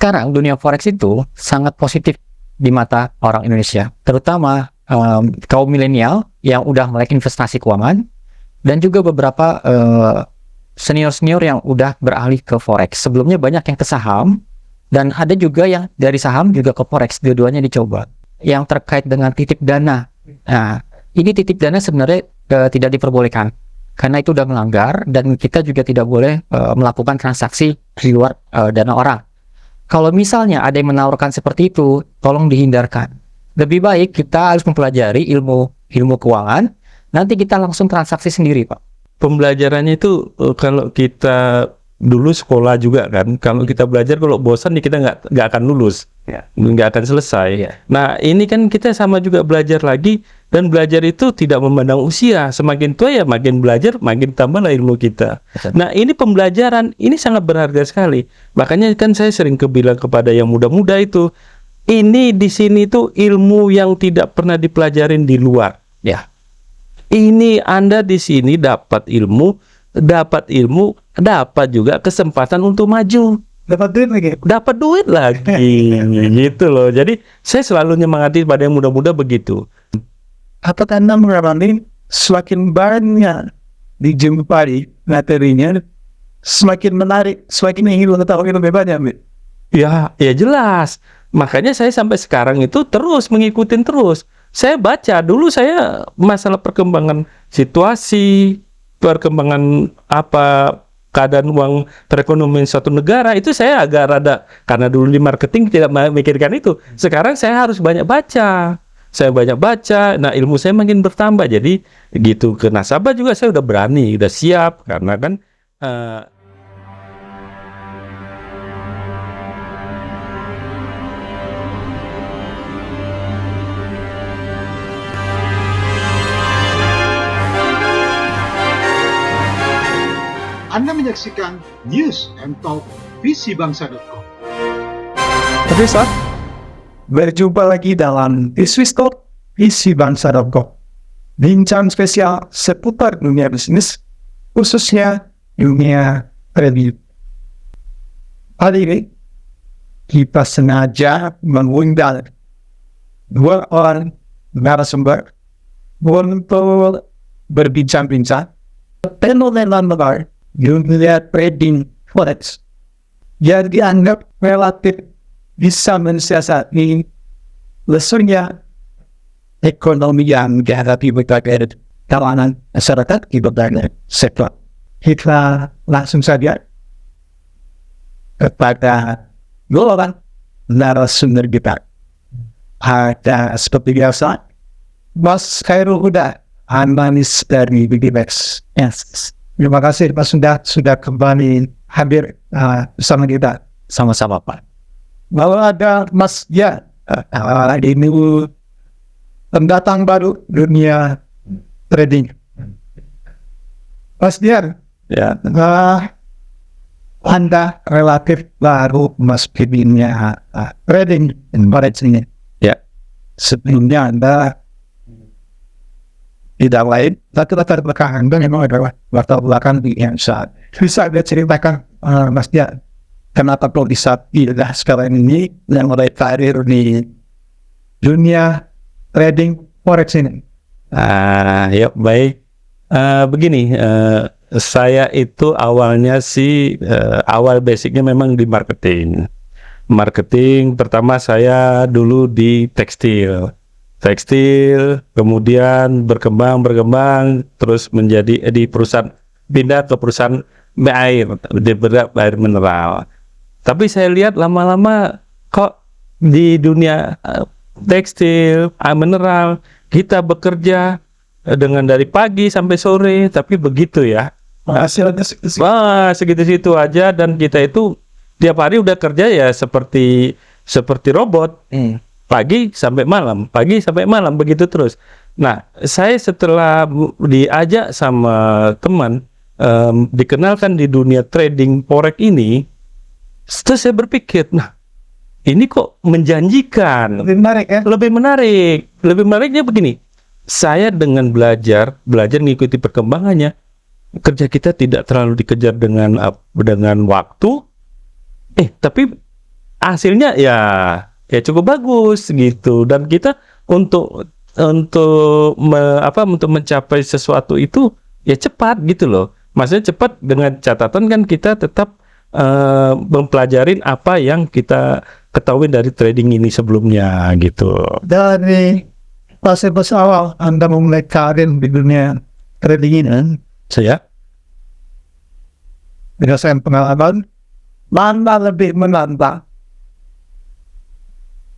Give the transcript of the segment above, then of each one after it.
sekarang dunia forex itu sangat positif di mata orang Indonesia, terutama kaum milenial yang udah melek investasi keuangan, dan juga beberapa senior-senior yang udah beralih ke forex. Sebelumnya banyak yang ke saham, dan ada juga yang dari saham juga ke forex, dua-duanya dicoba. Yang terkait dengan titip dana, nah ini titip dana sebenarnya tidak diperbolehkan, karena itu udah melanggar, dan kita juga tidak boleh melakukan transaksi di luar dana orang. Kalau misalnya ada yang menawarkan seperti itu, tolong dihindarkan. Lebih baik kita harus mempelajari ilmu keuangan, nanti kita langsung transaksi sendiri, Pak. Pembelajarannya itu kalau kita dulu sekolah juga kan, kalau kita belajar kalau bosan ya kita nggak akan lulus, nggak akan selesai. Nah ini kan kita sama juga belajar lagi, dan belajar itu tidak memandang usia. Semakin tua ya makin belajar, makin tambahlah ilmu kita. Nah ini pembelajaran ini sangat berharga sekali. Makanya kan saya sering bilang kepada yang muda-muda itu, ini di sini tuh ilmu yang tidak pernah dipelajarin di luar. Ya, ini Anda di sini dapat ilmu, dapat juga kesempatan untuk maju. Dapat duit lagi. Gitu loh. Jadi saya selalu nyemangati pada yang muda-muda begitu. Apakah Anda mengalami semakin banyak dijumpai materinya, semakin menarik, semakin ingin mengetahui lebih banyak? Ya jelas. Makanya saya sampai sekarang itu terus mengikutin terus. Saya baca dulu, saya masalah perkembangan situasi, perkembangan keadaan uang perekonomian suatu negara, itu saya agak rada, karena dulu di marketing tidak memikirkan itu. Sekarang saya harus banyak baca. Nah ilmu saya makin bertambah. Jadi gitu, ke nasabah juga saya udah berani, udah siap, karena kan Anda menyaksikan News and Talk VCBangsa.com. Pemirsa, berjumpa lagi dalam Swiss Talk VCBangsa.com. Bincang spesial seputar dunia bisnis, khususnya dunia trading. Hari ini kita sengaja mengundang dua orang narasumber untuk berbincang-bincang fenomena menarik dunia trading forex yang dianggap relatif bisa mensiasati lesunya ekonomi yang dihadapi berbagai kalangan masyarakat di berbagai sektor. Kita langsung saja kepada dua orang narasumber kita. Ada seperti biasa Mas Khairul Huda, analis dari BDMax. Yes. Terima kasih Pak sudah kembali hadir bersama kita. Sama-sama, Pak. Bahwa ada Mas Dian, ini pendatang baru dunia trading. Mas Dian, ya, Anda relatif baru masuk dunia trading forex ini. ya. Sebelumnya Anda tidak lain, tapi latar belakang Anda memang adalah latar belakang di yang saat. Bisa Anda ceritakan, Mas Dian, kenapa kok bisa pilih sekarang ini yang mulai karir di dunia trading forex ini? Ya baik. Begini, saya itu awalnya awal basicnya memang di marketing. Marketing pertama saya dulu di tekstil, kemudian berkembang, terus menjadi di perusahaan, pindah ke perusahaan air mineral. Tapi saya lihat lama-lama kok di dunia tekstil, air mineral, kita bekerja dengan dari pagi sampai sore, tapi begitu ya. Hasilnya segitu-situ aja, dan kita itu tiap hari udah kerja ya seperti robot. Pagi sampai malam, begitu terus. Nah, saya setelah diajak sama teman, dikenalkan di dunia trading forex ini, terus saya berpikir, nah ini kok menjanjikan. lebih menarik ya? Lebih menariknya begini, saya dengan belajar mengikuti perkembangannya, kerja kita tidak terlalu dikejar dengan waktu, tapi hasilnya ya cukup bagus gitu. Dan kita untuk mencapai sesuatu itu ya cepat gitu loh. Maksudnya cepat dengan catatan kan kita tetap mempelajarin apa yang kita ketahui dari trading ini sebelumnya gitu. Dari fase awal Anda memulai karir di dunia trading ini, Saya berdasarkan pengalaman, mana lebih menantang?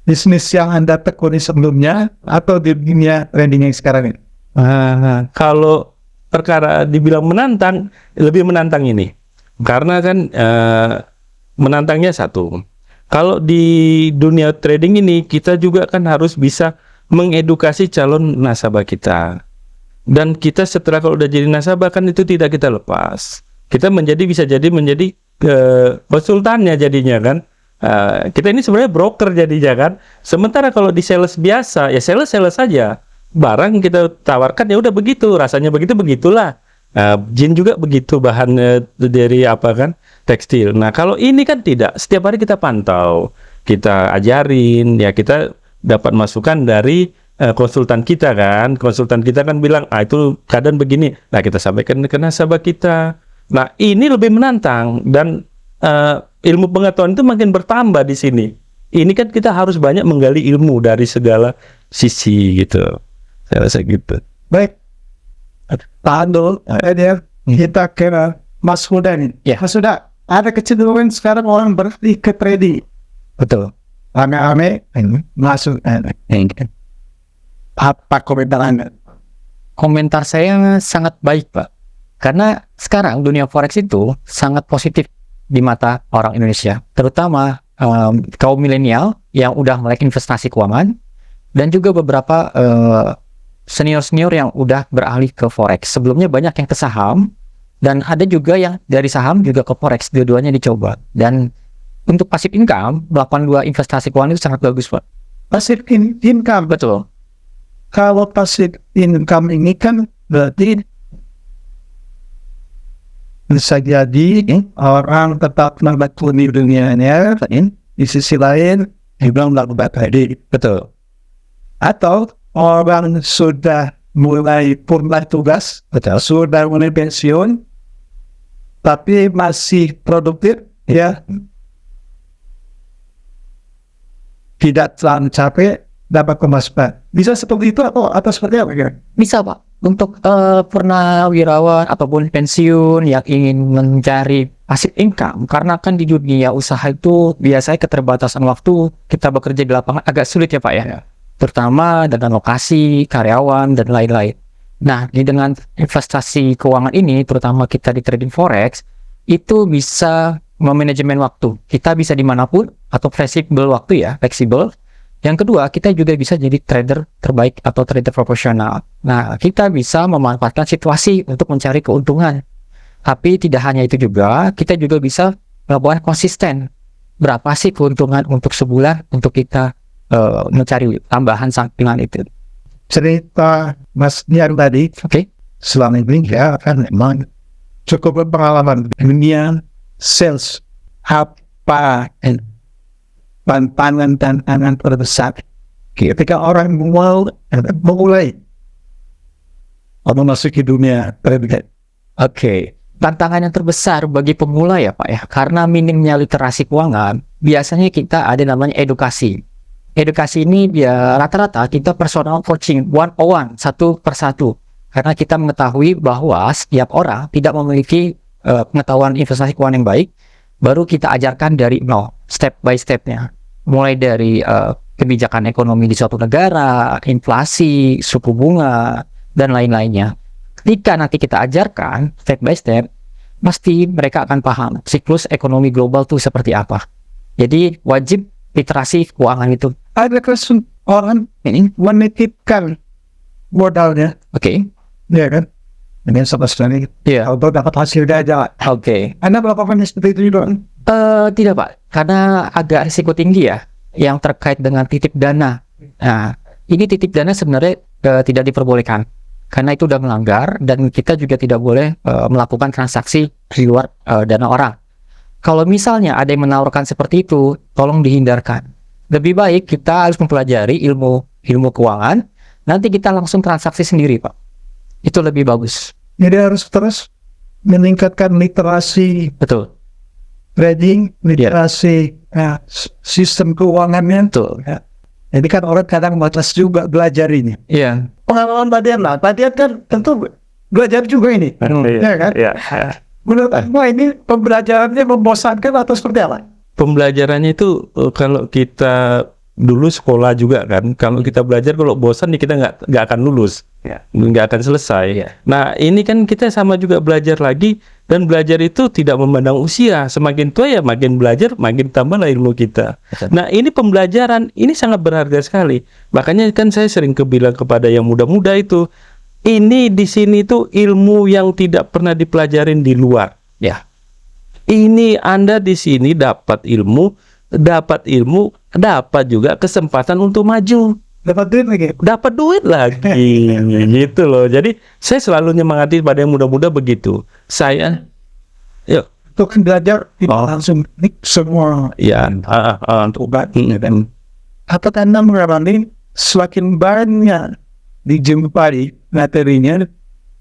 Bisnis yang Anda tekuni sebelumnya atau di dunia trading yang sekarang ini? kalau perkara dibilang menantang, lebih menantang ini. Karena kan menantangnya satu. Kalau di dunia trading ini kita juga kan harus bisa mengedukasi calon nasabah kita. Dan kita setelah kalau udah jadi nasabah kan itu tidak kita lepas. Kita bisa jadi menjadi konsultannya jadinya kan. Kita ini sebenarnya broker jadinya kan. Sementara kalau di sales biasa ya sales saja. Barang kita tawarkan ya udah begitu, rasanya begitulah. Jin juga begitu bahannya dari apa kan tekstil. Nah kalau ini kan tidak, setiap hari kita pantau, kita ajarin, ya kita dapat masukan dari konsultan kita kan. Konsultan kita kan bilang itu keadaan begini. Nah kita sampaikan ke nasabah kita. Nah ini lebih menantang dan ilmu pengetahuan itu makin bertambah di sini. Ini kan kita harus banyak menggali ilmu dari segala sisi gitu. Saya rasa gitu. Baik, tahan dulu. Kita ke Mas Huda nih. Ya. Mas Huda, ada kecenderungan sekarang orang berhenti ke trading. Betul. Rame-rame masuk. Apa komentar Anda? Komentar saya sangat baik, Pak. Karena sekarang dunia forex itu sangat positif di mata orang Indonesia, terutama kaum milenial yang udah melek investasi keuangan dan juga beberapa senior-senior yang udah beralih ke forex. Sebelumnya banyak yang ke saham dan ada juga yang dari saham juga ke forex, dua-duanya dicoba. Dan untuk passive income, 82 investasi keuangan itu sangat bagus, Pak. Passive income. Betul. Kalau passive income ini kan berarti bisa jadi orang tetap menekuni dunianya, di sisi lain dibilang melakukan trading. Betul. Atau orang sudah mulai purna tugas, sudah mulai pensiun, tapi masih produktif, ya, tidak terlalu capek, dapat pemasukan. Bisa seperti itu atau seperti apa? Ya? Bisa, Pak. Untuk purnawirawan ataupun pensiun yang ingin mencari passive income, karena kan di dunia usaha itu biasanya keterbatasan waktu, kita bekerja di lapangan agak sulit ya Pak ya, terutama dengan lokasi, karyawan, dan lain-lain. Nah, dengan investasi keuangan ini, terutama kita di trading forex, itu bisa memanajemen waktu. Kita bisa dimanapun, atau fleksibel waktu ya, fleksibel. Yang kedua, kita juga bisa jadi trader terbaik atau trader profesional. Nah, kita bisa memanfaatkan situasi untuk mencari keuntungan. Tapi tidak hanya itu juga, kita juga bisa melakukan konsisten. Berapa sih keuntungan untuk sebulan untuk kita mencari tambahan sampingan itu. Cerita Mas Nian tadi, selama ini ya kan memang cukup berpengalaman dunia sales. Apa tantangan terbesar ketika orang mulai memasuki dunia trading? Tantangan yang terbesar bagi pemula ya Pak ya, karena minimnya literasi keuangan, biasanya kita ada namanya edukasi. Edukasi ini ya rata-rata kita personal coaching 101 satu persatu, karena kita mengetahui bahwa setiap orang tidak memiliki pengetahuan investasi keuangan yang baik. Baru kita ajarkan dari nol, step by stepnya. Mulai dari kebijakan ekonomi di suatu negara, inflasi, suku bunga, dan lain-lainnya. Ketika nanti kita ajarkan step by step, pasti mereka akan paham siklus ekonomi global itu seperti apa. Jadi wajib literasi keuangan itu. Ada kesun orang ini menitipkan modalnya. Ya kan? Dengan sama sekali. Atau dapat hasilnya aja. Anda melakukan seperti itu juga? Tidak Pak, karena agak risiko tinggi ya, yang terkait dengan titip dana. Nah, ini titip dana sebenarnya tidak diperbolehkan, karena itu sudah melanggar dan kita juga tidak boleh melakukan transaksi di luar dana orang. kalau misalnya ada yang menawarkan seperti itu, tolong dihindarkan. Lebih baik kita harus mempelajari ilmu keuangan, nanti kita langsung transaksi sendiri, Pak. Itu lebih bagus. Jadi harus terus meningkatkan literasi Betul. trading, literasi sistem keuangannya. Betul. Ya. Jadi kan orang kadang malas juga belajar ini. Iya. Pengalaman Badian lah, Badian kan tentu belajar juga ini. Ya kan? Ya. Menurut Anda ini pembelajarannya membosankan atau seperti apa? Pembelajarannya itu kalau kita dulu sekolah juga kan, kalau kita belajar kalau bosan kita nggak akan lulus, nggak akan selesai. Nah ini kan kita sama juga belajar lagi, dan belajar itu tidak memandang usia. Semakin tua ya makin belajar, makin tambahlah ilmu kita. Nah ini pembelajaran ini sangat berharga sekali. Makanya kan saya sering bilang kepada yang muda-muda itu, ini di sini tuh ilmu yang tidak pernah dipelajarin di luar. Ya. Ini Anda di sini dapat ilmu, dapat juga kesempatan untuk maju, dapat duit lagi, gitu loh. Jadi saya selalu nyemangati pada yang muda-muda begitu. Saya, yuk, Untuk belajar tidak langsung semua. ya, Apakah Anda mengalami semakin banyak dijumpai materinya,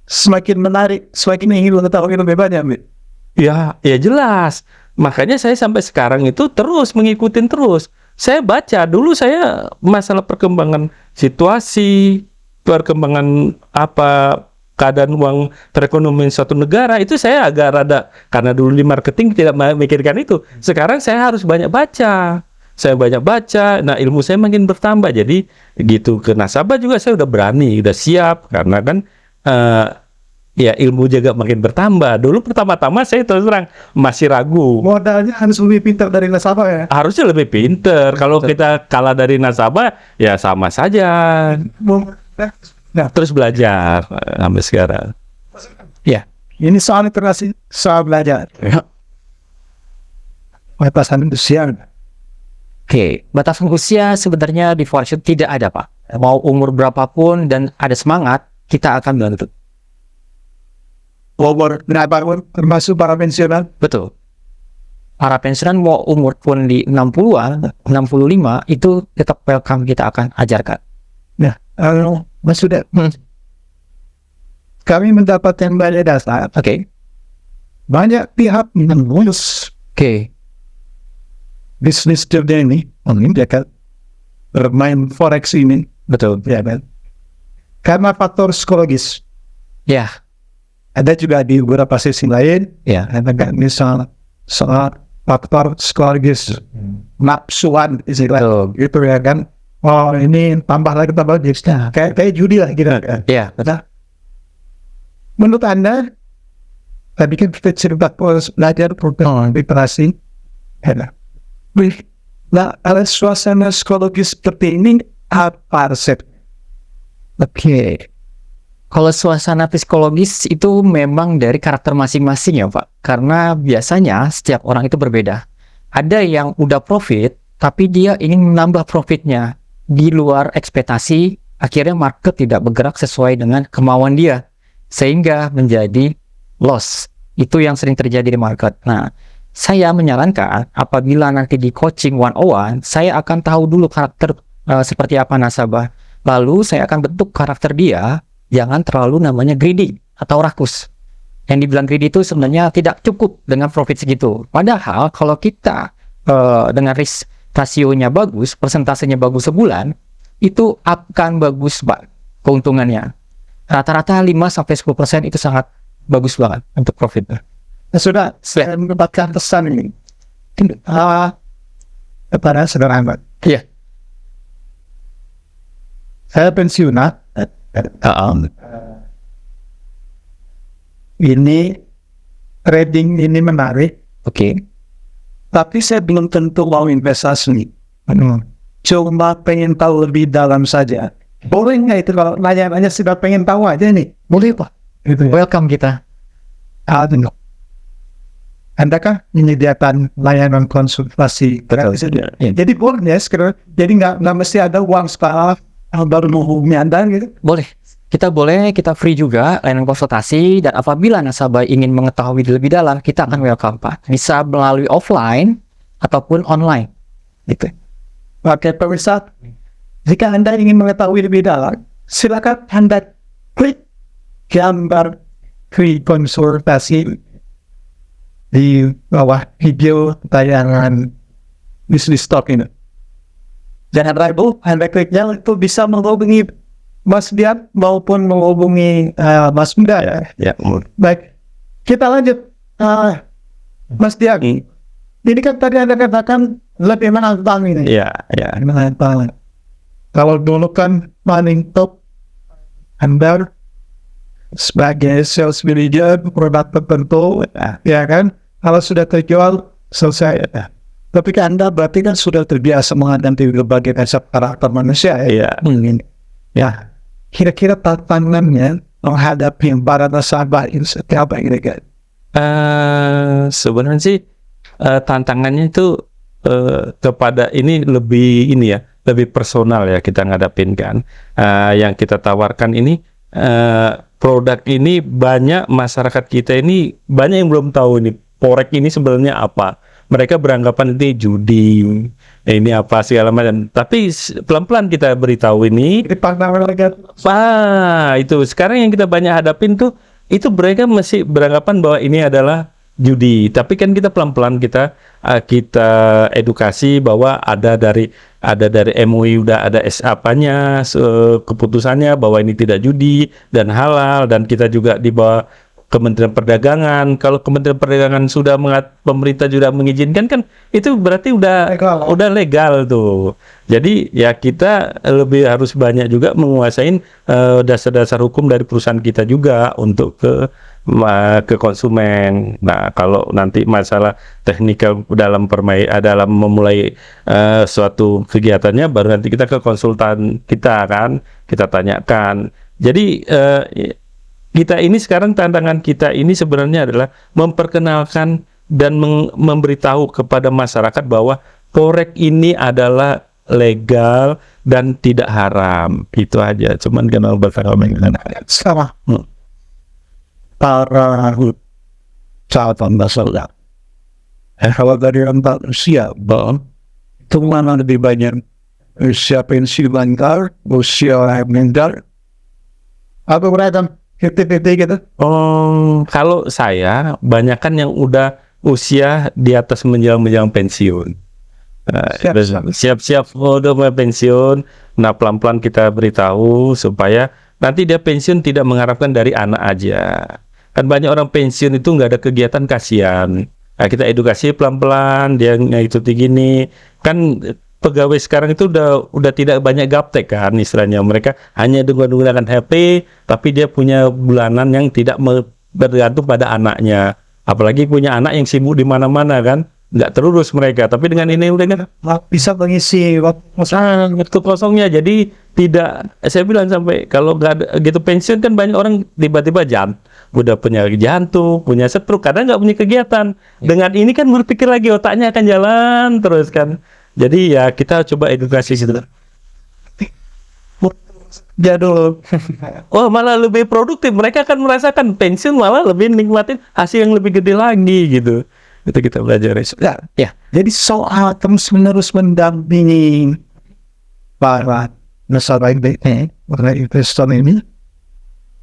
semakin menarik, semakin ingin mengetahui lebih banyak, Mit? ya jelas. Makanya saya sampai sekarang itu terus mengikutin terus. Saya baca dulu, saya masalah perkembangan situasi, perkembangan keadaan uang perekonomian suatu negara, itu saya agak rada, karena dulu di marketing tidak memikirkan itu. Sekarang saya harus banyak baca. Nah ilmu saya makin bertambah. Jadi gitu, ke nasabah juga saya udah berani, udah siap, karena kan ya ilmu juga makin bertambah. Dulu pertama-tama saya terus terang masih ragu. Modalnya harus lebih pintar dari nasabah ya? Harusnya lebih pinter. Kalau kita kalah dari nasabah, ya sama saja. Nah, Terus belajar sampai sekarang. Ya. ini soal literasi, soal belajar. Batasan usia. Oke, batasan usia sebenarnya di Fortune tidak ada, Pak. Mau umur berapapun dan ada semangat, kita akan bantu. Umur berapapun, termasuk para pensiunan. Betul. Para pensiunan mau umur pun di 60-an, 65, itu tetap welcome, kita akan ajarkan. Nah, Mas Sudah, kami mendapatkan banyak data. Oke. Banyak pihak mengurus Oke. bisnis kerja ini, mereka bermain forex ini, Betul. ya kan? Karena faktor psikologis. Ya. Ada juga di beberapa sisi lain, Ya. ada kan misal soal faktor psikologis, nafsuan istilah, gitu ya kan? Oh ini tambah lagi kayak judi lah gitu kan? Ya. Nah, menurut Anda, tadi kan kita cerita proses belajar program literasi, nah ada suasana psikologis seperti ini apa resep? Oke. Kalau suasana psikologis itu memang dari karakter masing-masing ya, Pak. Karena biasanya setiap orang itu berbeda. Ada yang udah profit, tapi dia ingin menambah profitnya di luar ekspektasi, akhirnya market tidak bergerak sesuai dengan kemauan dia, sehingga menjadi loss. Itu yang sering terjadi di market. Nah, saya menyarankan apabila nanti di coaching 101, saya akan tahu dulu karakter seperti apa nasabah. Lalu saya akan bentuk karakter dia. Jangan terlalu namanya greedy atau rakus. Yang dibilang greedy itu sebenarnya tidak cukup dengan profit segitu. Padahal kalau kita dengan risk rasionya bagus, persentasenya bagus sebulan, itu akan bagus banget keuntungannya. Rata-rata 5-10% itu sangat bagus banget untuk profit. Nah, sudah saya mendapatkan pesan ini kepada saudara Ahmad. Iya. Saya pensiunan. Ini trading ini menarik, Oke. tapi saya belum tentu mau investasi. Cuma pengen tahu lebih dalam saja. Boleh nggak itu kalau nanya-nanya sudah pengen tahu aja nih? Boleh, Pak. Gitu ya. Welcome kita. Anda kan menyediakan layanan konsultasi gratis. Ya. Jadi boleh ya sekarang. Jadi nggak mesti ada uang sekarang baru menghubungi Anda gitu. Boleh. kita free juga layanan konsultasi, dan apabila nasabah ingin mengetahui lebih dalam, kita akan welcome Pak. Bisa melalui offline ataupun online. Gitu. Oke, pemirsa, jika Anda ingin mengetahui lebih dalam, silakan Anda klik gambar free konsultasi di bawah video tayangan Bisnis Talk ini. Jangan ragu, Anda kliknya itu bisa menghubungi Mas Dian maupun menghubungi Mas Muda ya. Ya. Baik, kita lanjut. Mas Dian, ini kan tadi Anda katakan lebih menantang ini. Ya, ya. Menantang. Kalau dulu kan paling top Anda sebagai sales manager produk tertentu, ya kan? Kalau sudah terjual, selesai. Tapi kan Anda berarti kan sudah terbiasa menghadapi berbagai macam karakter manusia ya. Ya, kira-kira tantangannya menghadapi para nasabah ini seperti apa kira-kira? Sebenarnya sih tantangannya itu kepada ini lebih personal ya kita ngadapin kan. Yang kita tawarkan ini produk ini banyak masyarakat kita ini banyak yang belum tahu ini Forex ini sebenarnya apa. Mereka beranggapan ini judi, ini apa segala macam. Tapi pelan-pelan kita beritahu ini. Itu sekarang yang kita banyak hadapin tuh, itu mereka masih beranggapan bahwa ini adalah judi. Tapi kan kita pelan-pelan kita edukasi bahwa ada dari MUI udah ada apanya keputusannya bahwa ini tidak judi dan halal, dan kita juga di bawah Kementerian Perdagangan. Kalau Kementerian Perdagangan sudah pemerintah juga mengizinkan kan itu berarti udah legal tuh. Jadi ya kita lebih harus banyak juga menguasain dasar-dasar hukum dari perusahaan kita juga untuk ke konsumen. Nah, kalau nanti masalah teknikal dalam memulai suatu kegiatannya baru nanti kita ke konsultan kita kan, kita tanyakan. Jadi kita ini sekarang tantangan kita ini sebenarnya adalah memperkenalkan dan memberitahu kepada masyarakat bahwa Forex ini adalah legal dan tidak haram. Itu aja. Cuman kenal berfenomen sama para calon nasabah. Kalau dari empat usia, itu mana lebih banyak usia pensiun lantar, usia mentar, apa beragam? Gitu. Kalau saya banyakan yang udah usia di atas menjelang pensiun. Siap-siap udah mau pensiun. Nah, pelan-pelan kita beritahu supaya nanti dia pensiun tidak mengharapkan dari anak aja. Kan banyak orang pensiun itu nggak ada kegiatan, kasihan. Nah, kita edukasi pelan-pelan, dia ngikuti gini. Kan pegawai sekarang itu udah tidak banyak gaptek kan istilahnya. Mereka hanya menggunakan HP, tapi dia punya bulanan yang tidak bergantung pada anaknya. Apalagi punya anak yang sibuk di mana-mana kan, nggak terurus mereka. Tapi dengan ini udah kan bisa mengisi waktu kosongnya. Jadi tidak, saya bilang sampai kalau nggak ada gitu pensiun kan banyak orang tiba-tiba udah punya jantung, punya stroke karena nggak punya kegiatan. Dengan ini kan berpikir lagi, otaknya akan jalan terus kan. Jadi ya kita coba edukasi gitu. Jadul. Oh, malah lebih produktif. Mereka akan merasakan pensiun malah lebih nikmatin hasil yang lebih gede lagi gitu. Itu kita belajar. Ya. Jadi soal terus-menerus mendampingi para nasabah para investor ini,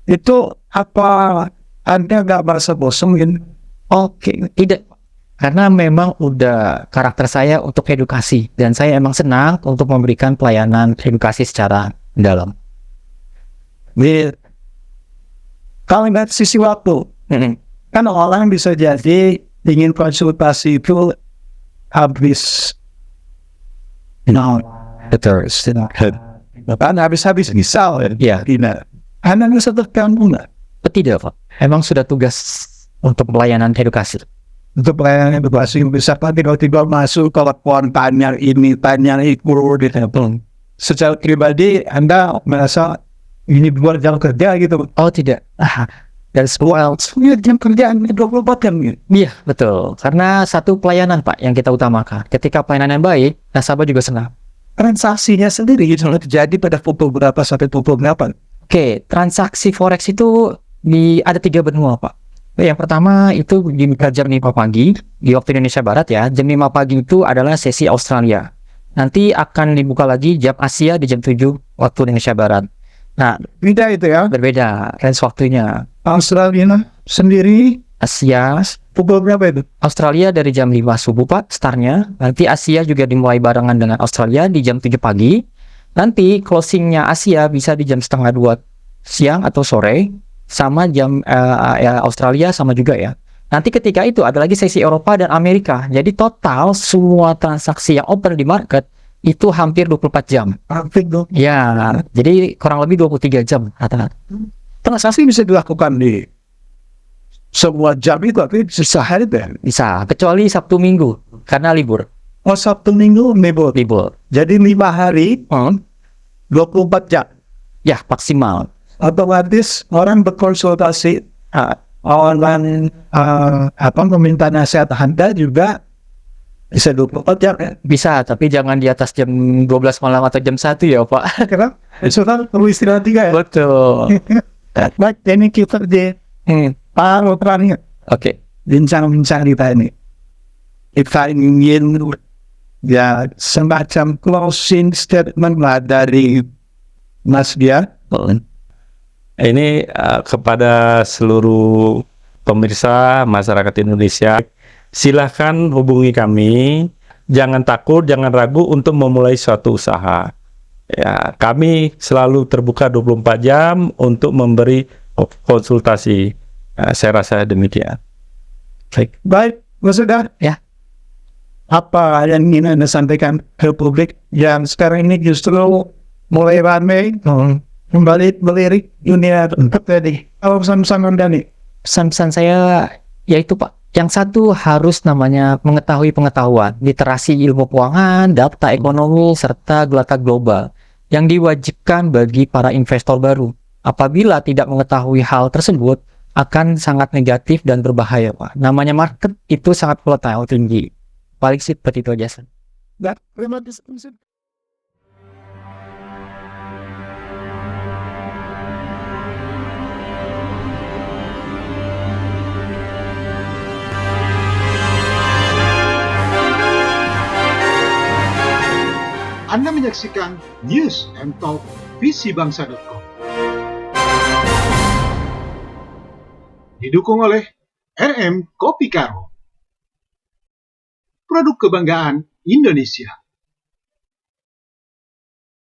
itu apa Anda nggak merasa bosan? Oke, tidak. Karena memang udah karakter saya untuk edukasi, dan saya emang senang untuk memberikan pelayanan edukasi secara dalam. Kalau lihat sisi waktu, kan orang bisa jadi ingin konsultasi itu habis, Betul. kan habis misal Ya. Anda bisa tekan bunga. Tidak, Pak. Emang sudah tugas untuk pelayanan edukasi. Untuk pelayanan edukasi bisa tiba-tiba masuk kalau tanya ini, tanya itu, gitu. Secara pribadi Anda merasa ini buat jam kerja gitu? Oh, tidak. Dan semua jam kerjaan 24 jam gitu. Iya, betul. Karena satu pelayanan, Pak, yang kita utamakan. Ketika pelayanan yang baik, nasabah juga senang. Transaksinya sendiri itu terjadi pada pukul berapa sampai pukul berapa? Oke, transaksi forex itu ada 3 benua, Pak. Yang pertama itu di jam 5 pagi di waktu Indonesia Barat ya. Jam 5 pagi itu adalah sesi Australia. Nanti akan dibuka lagi jam Asia di jam 7 waktu Indonesia Barat. Nah, Beda itu ya. berbeda range waktunya. Australia sendiri Asia, pukul berapa itu? Australia dari jam 5 subuh, Pak, startnya. Nanti Asia juga dimulai barengan dengan Australia di jam 7 pagi. Nanti closingnya Asia bisa di jam setengah 2 siang atau sore. Sama jam Australia sama juga ya. Nanti ketika itu ada lagi sesi Eropa dan Amerika. Jadi total semua transaksi yang open di market itu hampir 24 jam. Hampir dong. Ya, jadi kurang lebih 23 jam rata-rata. Transaksi bisa dilakukan di semua jam itu, tapi sehari deh. Bisa, kecuali Sabtu Minggu karena libur. Oh, Sabtu Minggu libur. Libur. Jadi 5 hari, 24 jam. Ya, maksimal. Otomatis orang berkonsultasi orang meminta nasihat Anda juga bisa 24 jam ya. Bisa, tapi jangan di atas jam 12 malam atau jam 1 ya, Pak. Kenapa? Sudah perlu istirahat 3 ya. Betul. Baik, ini kita di terakhir Oke. bincang-bincang kita ini. Kita ingin ya semacam closing statement lah dari Mas Dia. Ini kepada seluruh pemirsa masyarakat Indonesia, silahkan hubungi kami. Jangan takut, jangan ragu untuk memulai suatu usaha. Ya, kami selalu terbuka 24 jam untuk memberi konsultasi. Saya rasa demikian. Baik, Mas Dia. Ya. Apa yang ingin Anda sampaikan ke publik yang sekarang ini justru mulai ramai kembali melirik dunia tadi? Apa pesan-pesan Anda nih? Pesan-pesan saya yaitu, Pak, yang satu harus namanya mengetahui pengetahuan, literasi ilmu keuangan, data ekonomi, serta data global yang diwajibkan bagi para investor baru. Apabila tidak mengetahui hal tersebut, akan sangat negatif dan berbahaya, Pak. Namanya market itu sangat volatile tinggi. Paling seperti itu aja. Terima kasih. Anda menyaksikan News and Talk visibangsa.com. Didukung oleh RM Kopi Karo. Produk kebanggaan Indonesia.